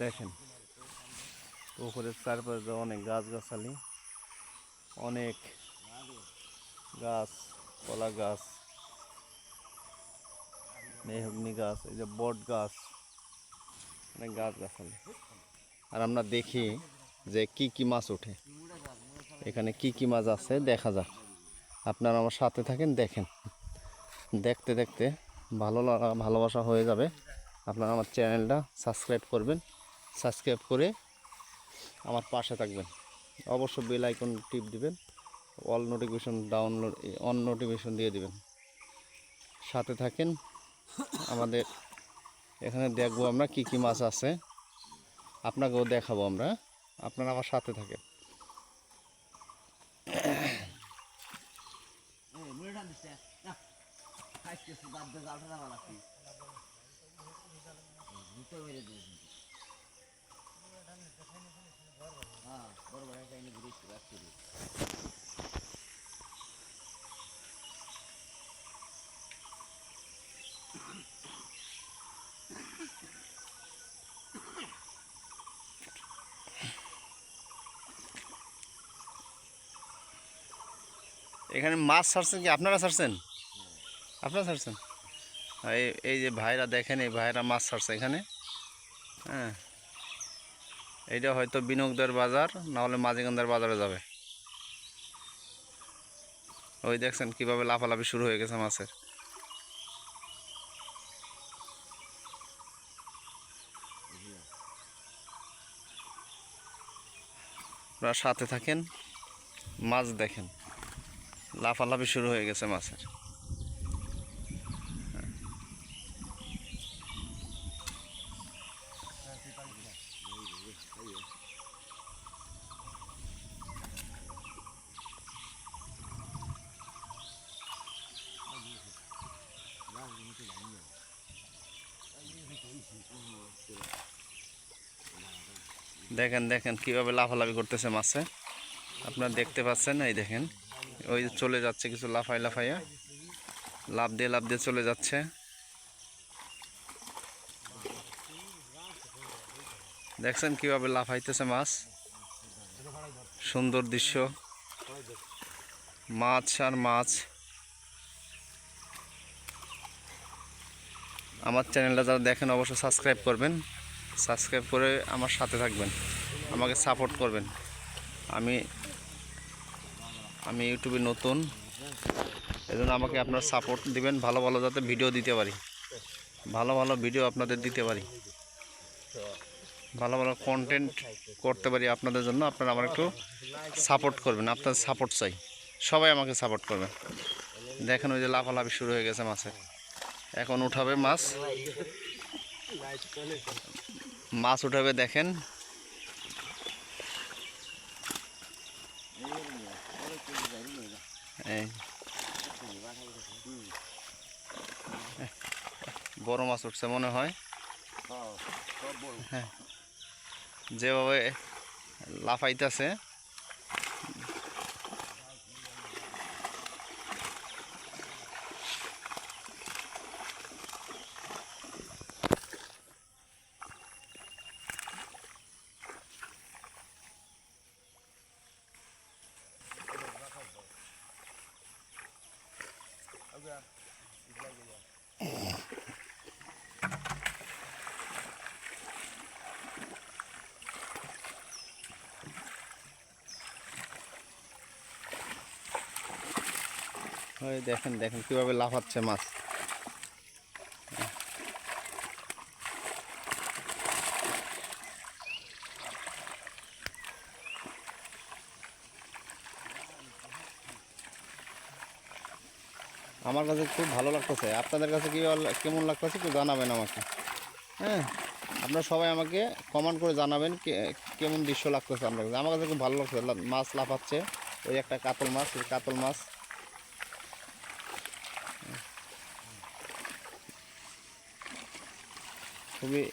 দেখেন পুকুরের চারপাশে অনেক গাছগাছালি, অনেক গাছ, কলা গাছ, মেহগনি গাছ, এই যে বট গাছ, অনেক গাছগাছালি। আর আমরা দেখি যে কি কি মাছ ওঠে, এখানে কি কি মাছ আছে দেখা যাক। আপনারা আমার সাথে থাকেন, দেখেন। দেখতে দেখতে ভালোবাসা হয়ে যাবে। আপনারা আমার চ্যানেলটা সাবস্ক্রাইব করবেন, সাবস্ক্রাইব করে আমার পাশে থাকবেন। অবশ্য বেল আইকন টিপ দিবেন, অল নোটিফিকেশন অন নোটিফিকেশন দিয়ে দিবেন। সাথে থাকেন, আমাদের এখানে দেখবো আমরা কি কি মাছ আছে, আপনাকেও দেখাবো আমরা। আপনারা আমার সাথে থাকেন। এখানে মাছ ছাড়ছেন কি আপনারা ছাড়ছেন? আপনারা ছাড়ছেন? এই যে ভাইরা দেখেন, এই ভাইরা মাছ ছাড়ছে এখানে। হ্যাঁ, এইটা হয়তো বিনোগদের বাজার, না হলে মাঝিগন্ধার বাজারে যাবে। ওই দেখছেন কিভাবে লাফালাফি শুরু হয়ে গেছে মাছের। আপনারা সাথে থাকেন, মাছ দেখেন, লাফালাফি শুরু হয়ে গেছে মাছের। দেখেন দেখেন কিভাবে লাফালাফি করতেছে মাছে, আপনারা দেখতে পাচ্ছেন। এই দেখেন, ওই চলে যাচ্ছে কিছু লাফাইয়া, লাফ দিয়ে চলে যাচ্ছে। দেখছেন কিভাবে লাফাইতেছে মাছ। সুন্দর দৃশ্য, মাছ আর মাছ। আমার চ্যানেলটা যারা দেখেন অবশ্যই সাবস্ক্রাইব করবেন, সাবস্ক্রাইব করে আমার সাথে থাকবেন, আমাকে সাপোর্ট করবেন। আমি ইউটিউবে নতুন, এজন্য আমাকে আপনারা সাপোর্ট দিবেন, ভালো ভালো যাতে ভিডিও দিতে পারি, ভালো ভালো ভিডিও আপনাদের দিতে পারি, ভালো ভালো কন্টেন্ট করতে পারি আপনাদের জন্য। আপনারা আমার একটু সাপোর্ট করবেন, আপনাদের সাপোর্ট চাই, সবাই আমাকে সাপোর্ট করবেন। দেখেন ওই যে লাফালাফি শুরু হয়ে গেছে মাছের, এখন উঠাবে মাছ, মাছ উঠাবে। দেখেন এই বড় মাছ উঠছে মনে হয়। হ্যাঁ, যেভাবে লাফাইতেছে, ওই দেখেন দেখেন কিভাবে লাফাচ্ছে মাছ। আমার কাছে খুব ভালো লাগতেছে, আপনাদের কাছে কেমন লাগতেছে একটু জানাবেন আমাকে। হ্যাঁ, আপনারা সবাই আমাকে কমেন্ট করে জানাবেন কেমন দৃশ্য লাগতেছে আপনার কাছে। আমার কাছে খুব ভালো লাগছে, মাছ লাফাচ্ছে। ওই একটা কাতল মাছ, ওই কাতল মাছ। খুবই